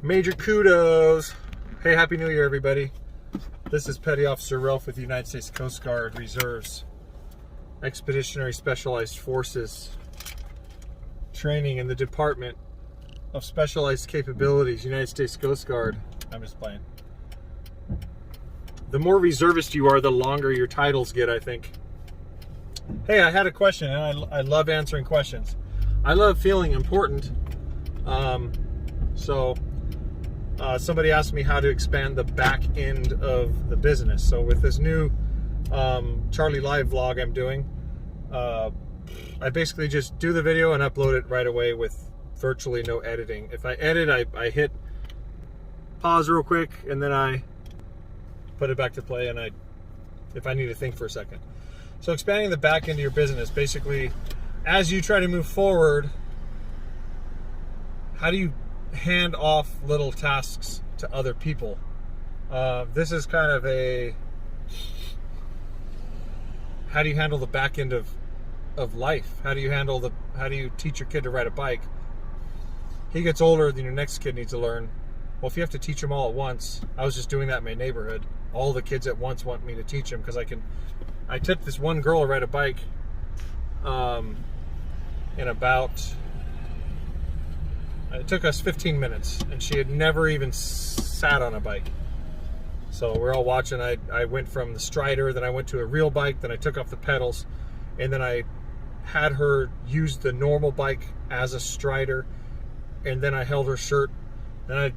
Major kudos. Hey, Happy New Year, everybody. This is Petty Officer Ralph with the United States Coast Guard Reserves Expeditionary Specialized Forces training in the Department of Specialized Capabilities, United States Coast Guard. I'm just playing. The more reservist you are, the longer your titles get, I think. Hey, I had a question, and I love answering questions. I love feeling important. Somebody asked me how to expand the back end of the business. So with this new Charlie Live vlog I'm doing, I basically just do the video and upload it right away with virtually no editing. If I edit, I hit pause real quick, and then I put it back to play, and if I need to think for a second. So expanding the back end of your business, basically, as you try to move forward, how do you hand off little tasks to other people? This is kind of how do you handle the back end of life? How do you teach your kid to ride a bike? He gets older, then your next kid needs to learn. Well, if you have to teach them all at once, I was just doing that in my neighborhood. All the kids at once want me to teach them because I took this one girl to ride a bike it took us 15 minutes, and she had never even sat on a bike. So we're all watching. I went from the Strider, then I went to a real bike, then I took off the pedals, and then I had her use the normal bike as a Strider, and then I held her shirt. Then I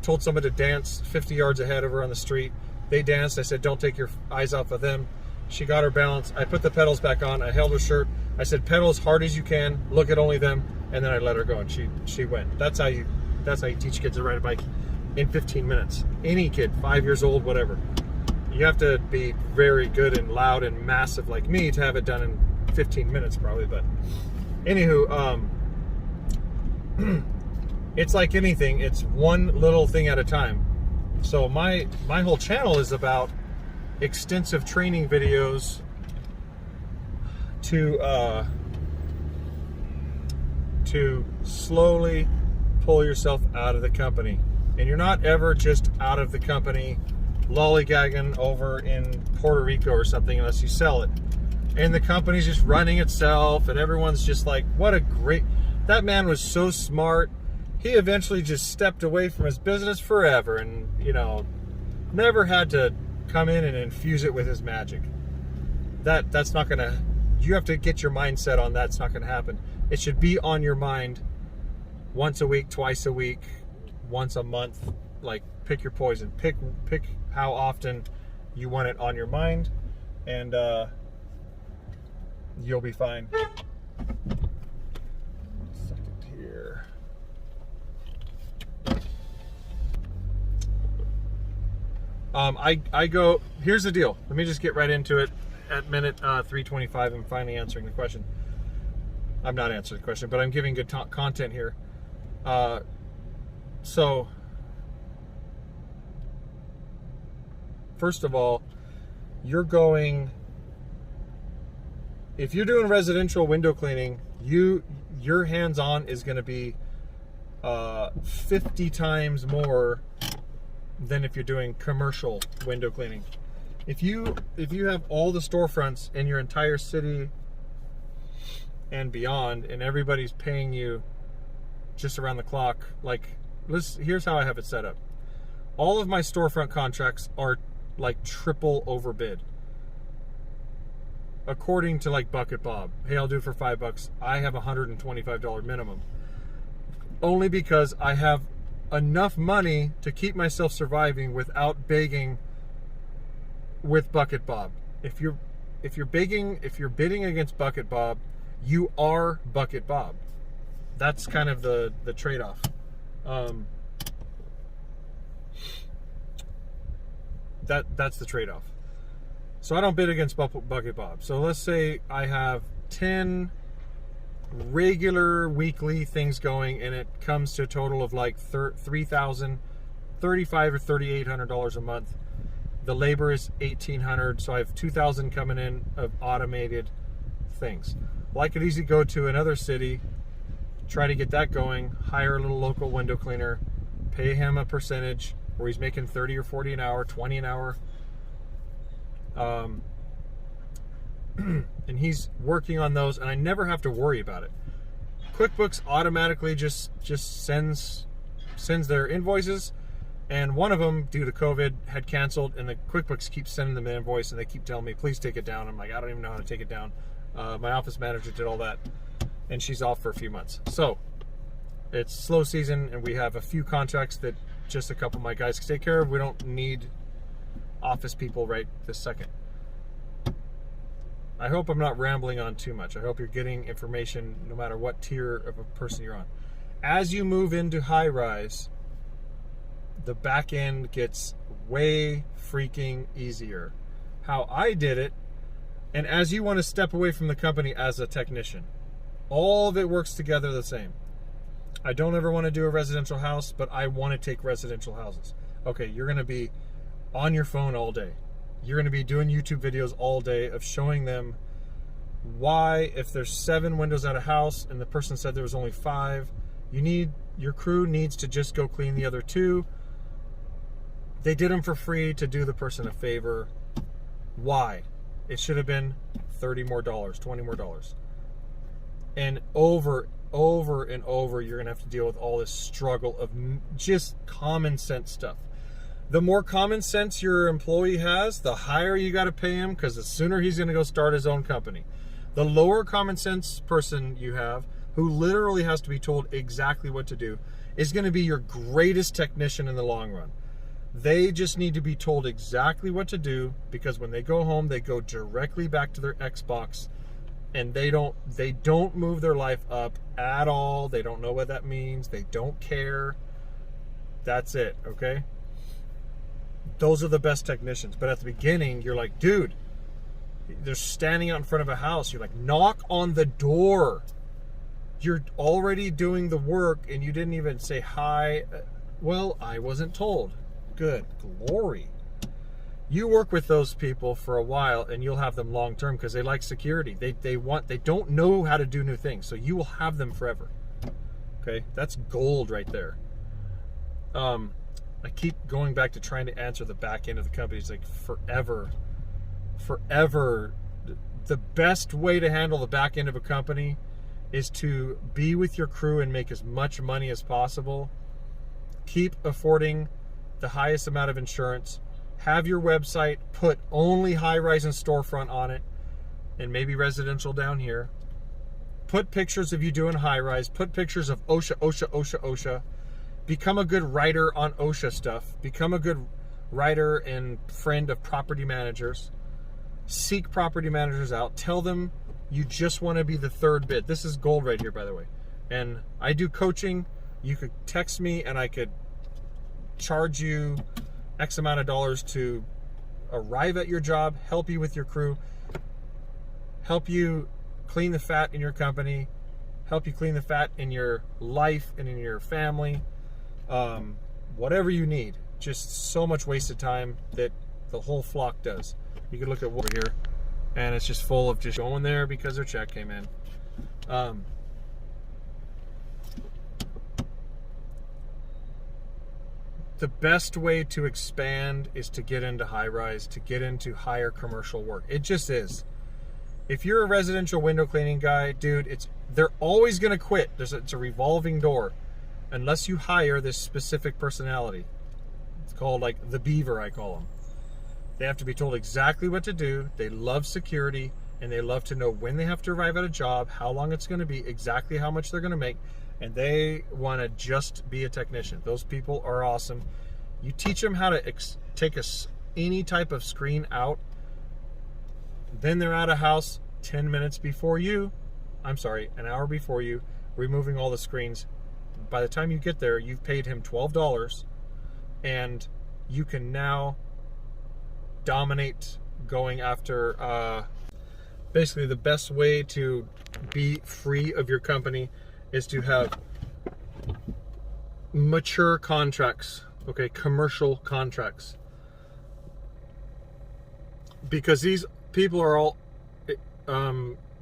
told somebody to dance 50 yards ahead of her on the street. They danced. I said, don't take your eyes off of them. She got her balance. I put the pedals back on. I held her shirt. I said, pedal as hard as you can. Look at only them. And then I let her go, and she went. That's how you teach kids to ride a bike in 15 minutes. Any kid, 5 years old, whatever. You have to be very good and loud and massive like me to have it done in 15 minutes probably. But anywho, it's like anything. It's one little thing at a time. So my whole channel is about extensive training videos to slowly pull yourself out of the company. And you're not ever just out of the company lollygagging over in Puerto Rico or something unless you sell it. And the company's just running itself, and everyone's just like, that man was so smart. He eventually just stepped away from his business forever and, never had to come in and infuse it with his magic. That's not gonna, you have to get your mindset on that. It's not gonna happen. It should be on your mind once a week, twice a week, once a month. Like, pick your poison. Pick how often you want it on your mind, and you'll be fine. Second here. I go, here's the deal. Let me just get right into it. At minute 3:25, I'm finally answering the question. I'm not answering the question, but I'm giving good content here. So, first of all, if you're doing residential window cleaning, your hands-on is going to be 50 times more than if you're doing commercial window cleaning. If you have all the storefronts in your entire city and beyond, and everybody's paying you just around the clock, here's how I have it set up. All of my storefront contracts are like triple overbid. According to Bucket Bob. Hey, I'll do it for $5. I have $125 minimum. Only because I have enough money to keep myself surviving without begging with Bucket Bob. If you're bidding against Bucket Bob, you are Bucket Bob. That's kind of the trade-off. That's the trade-off. So I don't bid against Bucket Bob. So let's say I have 10 regular weekly things going, and it comes to a total of like $3,000, $3,500 or $3,800 a month. The labor is $1,800, so I have $2,000 coming in of automated things. Well, I could easily go to another city, try to get that going, hire a little local window cleaner, pay him a percentage where he's making 30 or 40 an hour, 20 an hour. And he's working on those, and I never have to worry about it. QuickBooks automatically just sends their invoices, and one of them, due to COVID, had canceled, and the QuickBooks keeps sending them an invoice, and they keep telling me, please take it down. I'm like, I don't even know how to take it down. My office manager did all that, and she's off for a few months. So it's slow season, and we have a few contracts that just a couple of my guys can take care of. We don't need office people right this second. I hope I'm not rambling on too much. I hope you're getting information no matter what tier of a person you're on. As you move into high rise, the back end gets way freaking easier. How I did it, and as you want to step away from the company as a technician, all of it works together the same. I don't ever want to do a residential house, but I want to take residential houses. Okay, you're going to be on your phone all day. You're going to be doing YouTube videos all day of showing them why, if there's 7 windows at a house and the person said there was only 5, your crew needs to just go clean the other 2. They did them for free to do the person a favor. Why? It should have been $30 more, $20 more. And over and over, you're going to have to deal with all this struggle of just common sense stuff. The more common sense your employee has, the higher you got to pay him, because the sooner he's going to go start his own company. The lower common sense person you have, who literally has to be told exactly what to do, is going to be your greatest technician in the long run. They just need to be told exactly what to do, because when they go home, they go directly back to their Xbox, and they don't move their life up at all. They don't know what that means. They don't care. That's it, okay? Those are the best technicians. But at the beginning, you're like, dude, they're standing out in front of a house. You're like, knock on the door. You're already doing the work, and you didn't even say hi. Well, I wasn't told. Good glory. You work with those people for a while, and you'll have them long term because they like security. They don't know how to do new things, so you will have them forever. Okay, that's gold right there. I keep going back to trying to answer the back end of the company. It's like forever. The best way to handle the back end of a company is to be with your crew and make as much money as possible. Keep affording the highest amount of insurance. Have your website put only high-rise and storefront on it, and maybe residential down here. Put pictures of you doing high-rise. Put pictures of OSHA. Become a good writer on OSHA stuff. Become a good writer and friend of property managers. Seek property managers out. Tell them you just want to be the third bid. This is gold right here, by the way. And I do coaching. You could text me, and I could charge you X amount of dollars to arrive at your job, help you with your crew, help you clean the fat in your company, help you clean the fat in your life and in your family. Whatever you need. Just so much wasted time that the whole flock does. You can look at over here, and it's just full of just going there because their check came in. The best way to expand is to get into high-rise, to get into higher commercial work. It just is. If you're a residential window cleaning guy, dude, they're always going to quit. It's a revolving door unless you hire this specific personality. It's called like the beaver, I call them. They have to be told exactly what to do. They love security, and they love to know when they have to arrive at a job, how long it's going to be, exactly how much they're going to make, and they want to just be a technician. Those people are awesome. You teach them how to take any type of screen out. Then they're at a house 10 minutes before you. I'm sorry, an hour before you, removing all the screens. By the time you get there, you've paid him $12, and you can now dominate going after. Basically, the best way to be free of your company is to have mature contracts, okay, commercial contracts. Because these people are all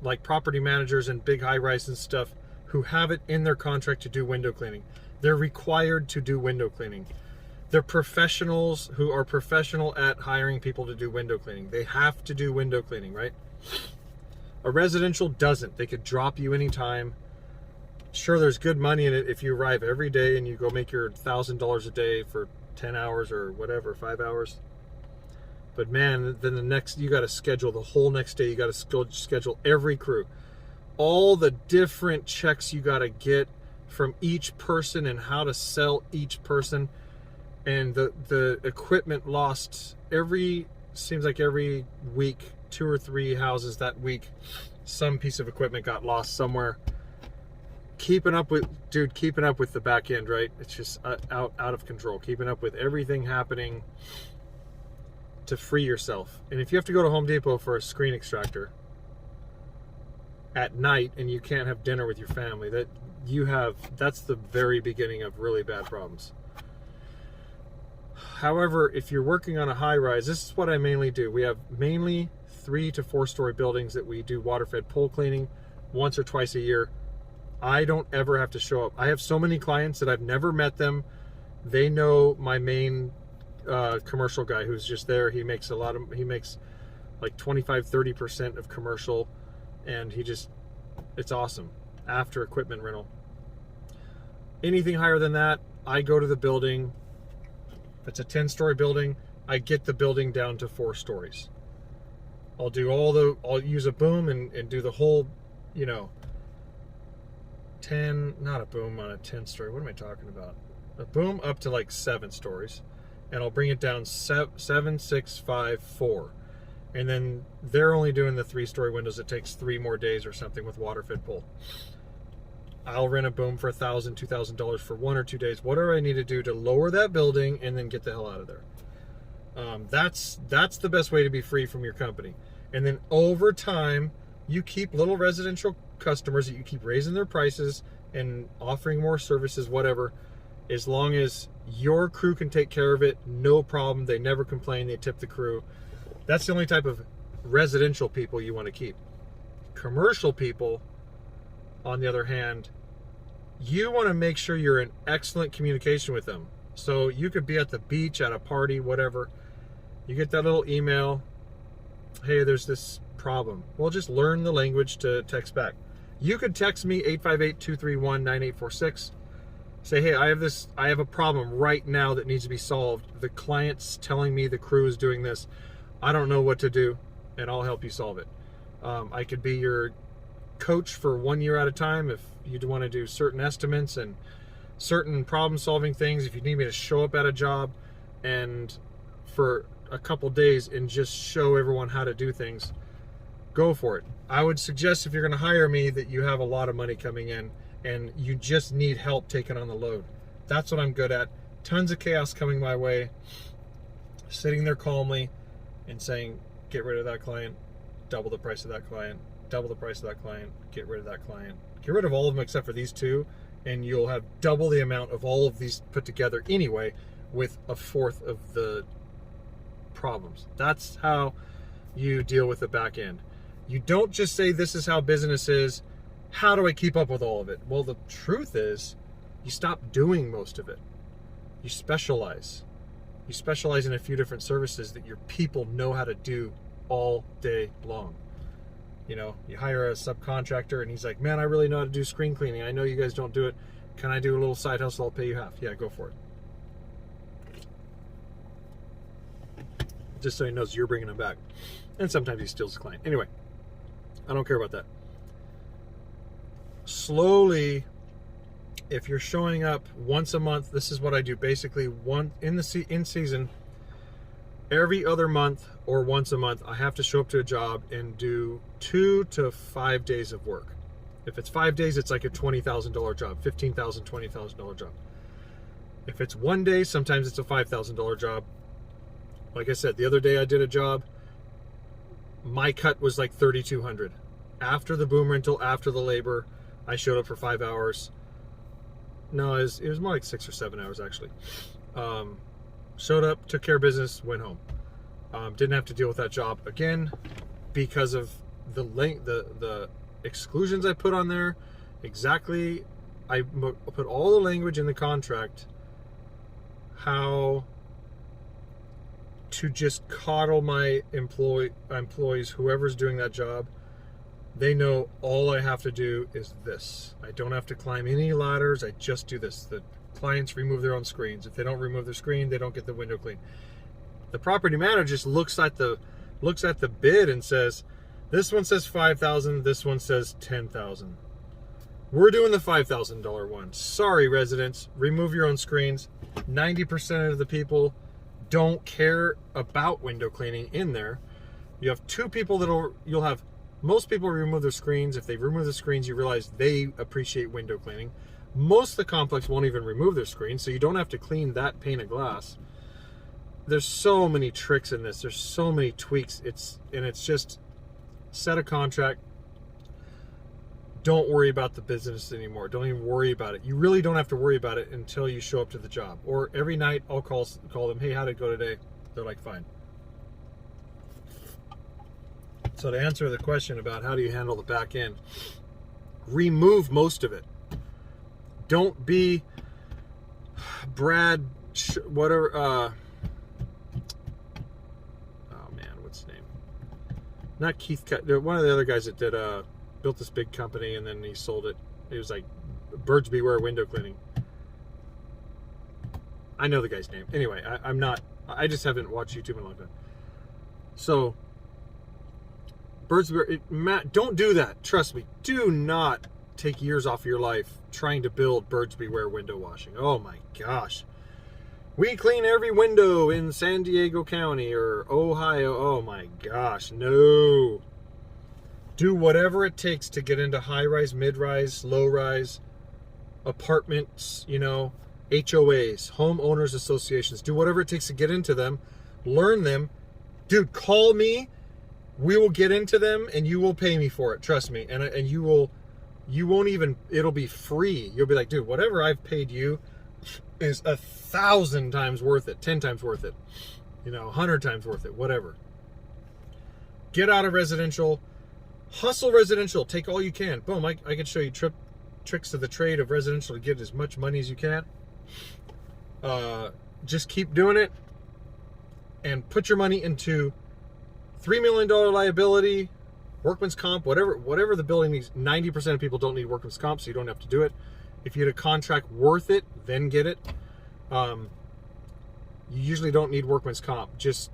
like property managers and big high-rise and stuff who have it in their contract to do window cleaning. They're required to do window cleaning. They're professionals who are professional at hiring people to do window cleaning. They have to do window cleaning, right? A residential doesn't. They could drop you anytime. Sure, there's good money in it if you arrive every day and you go make your $1,000 a day for 10 hours or whatever, 5 hours. But man, then the next, you got to schedule the whole next day. You got to schedule every crew. All the different checks you got to get from each person and how to sell each person. And the equipment lost seems like every week, 2 or 3 houses that week, some piece of equipment got lost somewhere. Keeping up with the back end, right? It's just out of control. Keeping up with everything happening to free yourself. And if you have to go to Home Depot for a screen extractor at night and you can't have dinner with your family, that's the very beginning of really bad problems. However, if you're working on a high rise, this is what I mainly do. We have mainly 3 to 4 story buildings that we do water fed pole cleaning once or twice a year. I don't ever have to show up. I have so many clients that I've never met them. They know my main commercial guy who's just there. He makes like 25-30% of commercial, and it's awesome after equipment rental. Anything higher than that, I go to the building. If it's a 10-story building, I get the building down to 4 stories. I'll use a boom and do the whole, not a boom on a 10-story. What am I talking about? A boom up to like 7 stories, and I'll bring it down 7, 6, 5, 4. And then they're only doing the 3-story windows. It takes 3 more days or something with water fed pole. I'll rent a boom for $1,000, $2,000 for 1 or 2 days. Whatever I need to do to lower that building and then get the hell out of there. That's the best way to be free from your company. And then over time, you keep little residential customers that you keep raising their prices and offering more services, whatever, as long as your crew can take care of it, no problem. They never complain. They tip the crew. That's the only type of residential people you want to keep. Commercial people, on the other hand, you want to make sure you're in excellent communication with them. So you could be at the beach, at a party, whatever. You get that little email, hey, there's this problem. Well, just learn the language to text back. You could text me 858-231-9846. Say, hey, I have a problem right now that needs to be solved. The client's telling me the crew is doing this. I don't know what to do, and I'll help you solve it. I could be your coach for 1 year at a time if you want to do certain estimates and certain problem solving things. If you need me to show up at a job and for a couple days and just show everyone how to do things, go for it. I would suggest if you're going to hire me that you have a lot of money coming in and you just need help taking on the load. That's what I'm good at. Tons of chaos coming my way. Sitting there calmly and saying, get rid of that client, double the price of that client, double the price of that client, get rid of that client. Get rid of all of them except for these 2, and you'll have double the amount of all of these put together anyway with 1/4 of the problems. That's how you deal with the back end. You don't just say, this is how business is. How do I keep up with all of it? Well, the truth is, you stop doing most of it. You specialize. You specialize in a few different services that your people know how to do all day long. You hire a subcontractor and he's like, man, I really know how to do screen cleaning. I know you guys don't do it. Can I do a little side hustle? I'll pay you half. Yeah, go for it. Just so he knows you're bringing him back. And sometimes he steals the client. Anyway, I don't care about that. Slowly, if you're showing up once a month, this is what I do. Basically, in season, every other month or once a month, I have to show up to a job and do 2 to 5 days of work. If it's 5 days, it's like a $20,000 job, $15,000, $20,000 job. If it's 1 day, sometimes it's a $5,000 job. Like I said, the other day I did a job. My cut was like $3,200. After the boom rental, after the labor, I showed up for 5 hours. No, it was more like 6 or 7 hours actually. Showed up, took care of business, went home. Didn't have to deal with that job again because of the exclusions I put on there. Exactly I put all the language in the contract how to just coddle my employees, whoever's doing that job. They know all I have to do is this. I don't have to climb any ladders. I just do this. The clients remove their own screens. If they don't remove their screen, they don't get the window clean. The property manager just looks at the bid and says, this one says $5,000, this one says $10,000. We're doing the $5,000 one. Sorry, residents, remove your own screens. 90% of the people don't care about window cleaning in there. You have two people you'll have most people remove their screens. If they remove the screens, you realize they appreciate window cleaning. Most of the complex won't even remove their screens, so you don't have to clean that pane of glass. There's so many tricks in this. There's so many tweaks. It's just set a contract. Don't worry about the business anymore. Don't even worry about it. You really don't have to worry about it until you show up to the job. Or every night I'll call them, hey, how'd it go today? They're like, fine. So to answer the question about how do you handle the back end, remove most of it. Don't be Brad, whatever, oh man, what's his name? Not Keith, one of the other guys that did, built this big company and then he sold it. It was like Birds Beware window cleaning. I know the guy's name. Anyway, I just haven't watched YouTube in a long time. So, Birds Beware, Matt, don't do that. Trust me. Do not take years off of your life trying to build Birds Beware window washing. Oh my gosh. We clean every window in San Diego County or Ohio. Oh my gosh, no. Do whatever it takes to get into high-rise, mid-rise, low-rise, apartments, HOAs, homeowners associations. Do whatever it takes to get into them. Learn them. Dude, call me. We will get into them and you will pay me for it. Trust me. And you won't even, it'll be free. You'll be like, dude, whatever I've paid you is 1,000 times worth it, 10 times worth it, 100 times worth it, whatever. Get out of residential. Hustle residential. Take all you can. Boom. I can show you tricks of the trade of residential to get as much money as you can. Just keep doing it and put your money into $3 million liability, workman's comp, whatever the building needs. 90% of people don't need workman's comp, so you don't have to do it. If you had a contract worth it, then get it. You usually don't need workman's comp. Just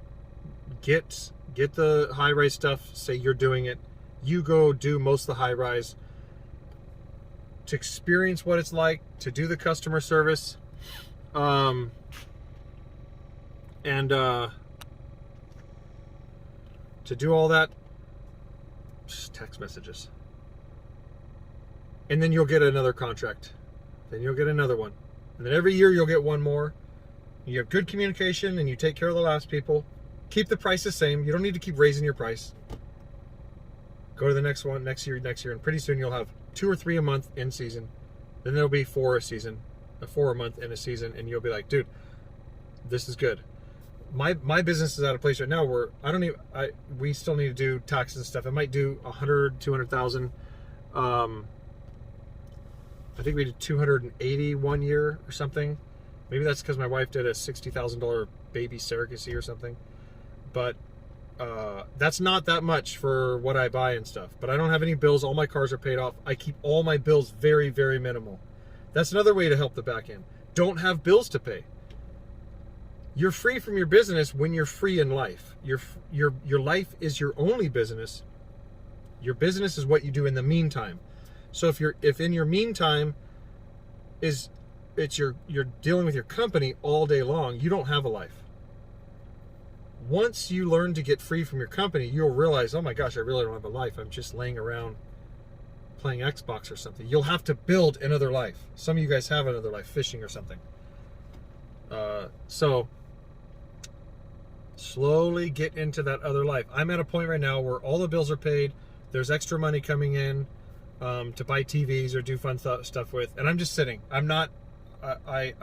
get the high-rise stuff. Say you're doing it. You go do most of the high-rise to experience what it's like to do the customer service, and to do all that. Just text messages. And then you'll get another contract. Then you'll get another one. And then every year you'll get one more. You have good communication and you take care of the last people. Keep the price the same. You don't need to keep raising your price. Go to the next one, next year, and pretty soon you'll have 2 or 3 a month in season. Then there'll be 4 a season, 4 a month in a season, and you'll be like, dude, this is good. My business is at a place right now where we still need to do taxes and stuff. I might do 100, 200,000. I think we did 280 one year or something. Maybe that's because my wife did a $60,000 baby surrogacy or something. But that's not that much for what I buy and stuff. But I don't have any bills. All my cars are paid off. I keep all my bills very, very minimal. That's another way to help the back end. Don't have bills to pay. You're free from your business when you're free in life. Your life is your only business. Your business is what you do in the meantime. So if in your meantime you're dealing with your company all day long, you don't have a life. Once you learn to get free from your company, you'll realize, oh my gosh, I really don't have a life. I'm just laying around playing Xbox or something. You'll have to build another life. Some of you guys have another life, fishing or something. So slowly get into that other life. I'm at a point right now where all the bills are paid. There's extra money coming in to buy TVs or do fun stuff with, and I'm just sitting. I'm not. I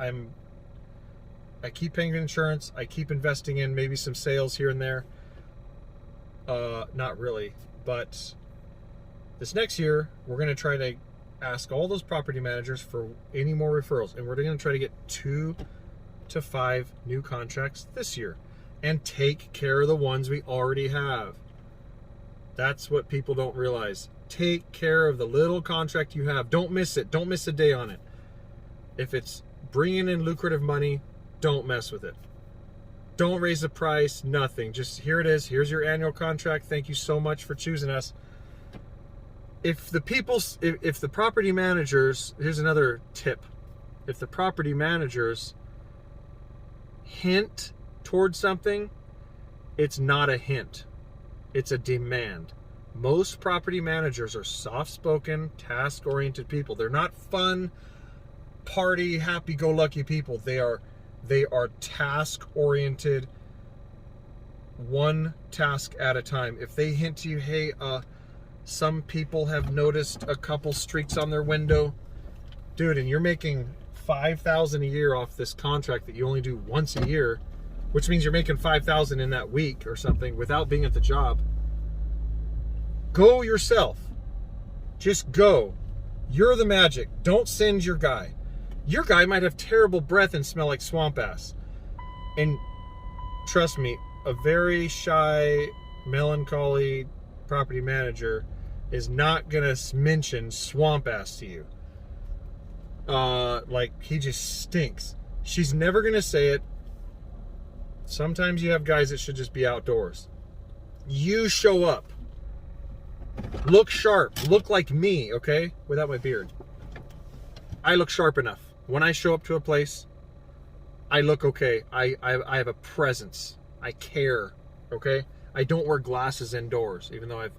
keep paying insurance. I keep investing in maybe some sales here and there. Not really, but this next year we're going to try to ask all those property managers for any more referrals, and we're going to try to get 2 to 5 new contracts this year and take care of the ones we already have. That's what people don't realize. Take care of the little contract you have. Don't miss it. Don't miss a day on it. If it's bringing in lucrative money, don't mess with it. Don't raise the price, nothing. Just here it is. Here's your annual contract. Thank you so much for choosing us. If the property managers, here's another tip. If the property managers hint towards something, it's not a hint. It's a demand. Most property managers are soft-spoken, task-oriented people. They're not fun, party, happy-go-lucky people. They are task-oriented, one task at a time. If they hint to you, hey, some people have noticed a couple streaks on their window, dude, and you're making $5,000 a year off this contract that you only do once a year, which means you're making $5,000 in that week or something without being at the job. Go yourself. Just go. You're the magic. Don't send your guy. Your guy might have terrible breath and smell like swamp ass. And trust me, a very shy, melancholy property manager is not going to mention swamp ass to you. Like he just stinks. She's never going to say it. Sometimes you have guys that should just be outdoors. You show up. Look sharp. Look like me, okay? Without my beard. I look sharp enough. When I show up to a place, I look okay. I have a presence. I care, okay? I don't wear glasses indoors, even though I have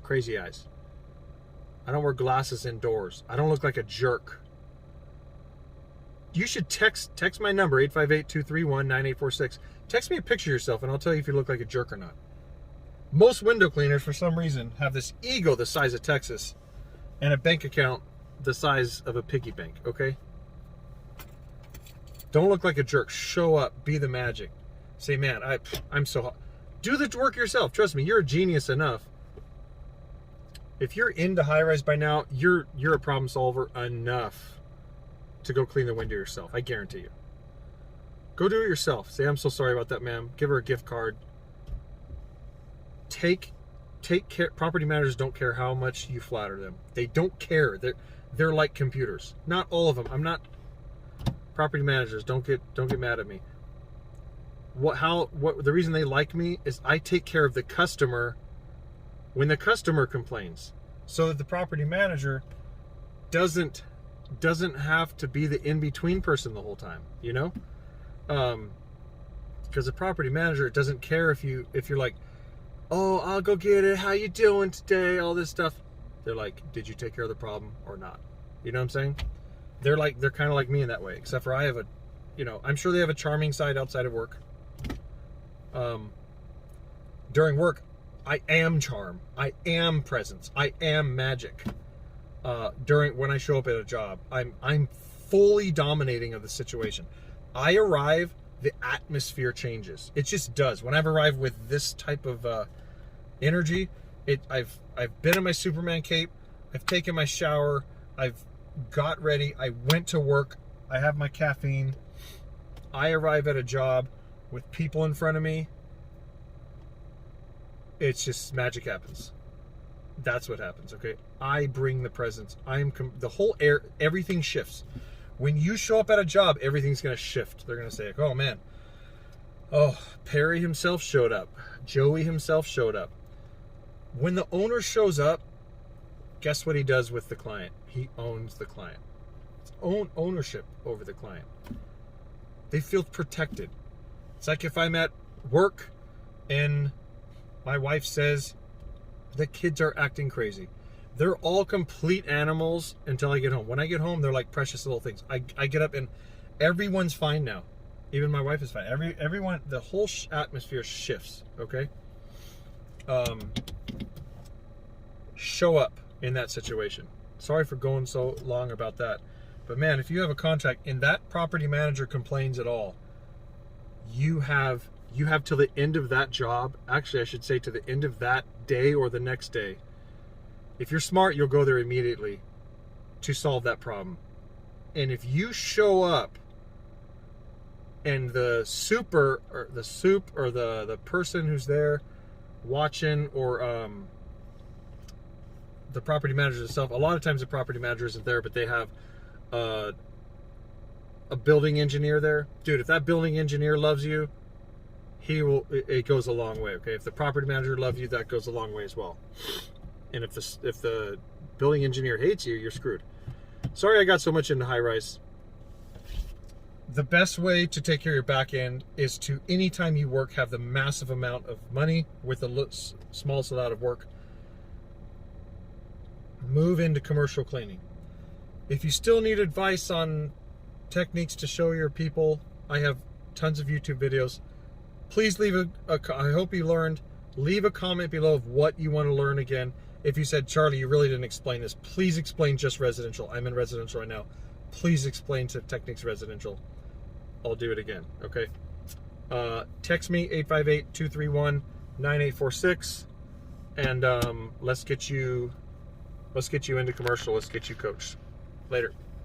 crazy eyes. I don't wear glasses indoors. I don't look like a jerk. You should text my number, 858-231-9846. Text me a picture of yourself, and I'll tell you if you look like a jerk or not. Most window cleaners, for some reason, have this ego the size of Texas and a bank account the size of a piggy bank, okay? Don't look like a jerk. Show up. Be the magic. Say, man, I'm so hot. Do the work yourself. Trust me, you're a genius enough. If you're into high-rise by now, you're a problem solver enough to go clean the window yourself. I guarantee you. Go do it yourself. Say, I'm so sorry about that, ma'am. Give her a gift card. Take care. Property managers don't care how much you flatter them. They don't care. They're like computers. Not all of them. I'm not. Property managers, don't get mad at me. The reason they like me is I take care of the customer when the customer complains, so that the property manager doesn't have to be the in-between person the whole time, you know? Because the property manager doesn't care if you're like, oh, I'll go get it, how you doing today, all this stuff. They're like, did you take care of the problem or not? You know what I'm saying? They're kind of like me in that way, except for I have I'm sure they have a charming side outside of work. During work, I am charm. I am presence. I am magic. When I show up at a job, I'm fully dominating of the situation. I arrive, the atmosphere changes. It just does. When I've arrived with this type of energy, I've been in my Superman cape. I've taken my shower. I've got ready. I went to work. I have my caffeine. I arrive at a job with people in front of me. It's just magic happens. That's what happens, okay? I bring the presence. The whole air, everything shifts. When you show up at a job, everything's going to shift. They're going to say, like, oh, man. Oh, Perry himself showed up. Joey himself showed up. When the owner shows up, guess what he does with the client? He owns the client. It's ownership over the client. They feel protected. It's like if I'm at work and my wife says the kids are acting crazy. They're all complete animals until I get home. When I get home, they're like precious little things. I get up and everyone's fine now. Even my wife is fine. Everyone, the whole atmosphere shifts, okay? Show up in that situation. Sorry for going so long about that. But man, if you have a contract and that property manager complains at all, you have till the end of that job. Actually, I should say to the end of that day or the next day. If you're smart, you'll go there immediately to solve that problem. And if you show up and the person who's there watching, or the property manager itself, a lot of times the property manager isn't there, but they have a building engineer there. Dude, if that building engineer loves you, it goes a long way. Okay, if the property manager loves you, that goes a long way as well. And if the building engineer hates you, you're screwed. Sorry I got so much into high rise. The best way to take care of your back end is to, anytime you work, have the massive amount of money with the smallest amount of work. Move into commercial cleaning. If you still need advice on techniques to show your people, I have tons of YouTube videos. Please leave I hope you learned. Leave a comment below of what you want to learn again. If you said, Charlie, you really didn't explain this, please explain just residential. I'm in residential right now. Please explain to techniques residential. I'll do it again, okay? Text me, 858-231-9846, and let's get you into commercial. Let's get you coached. Later.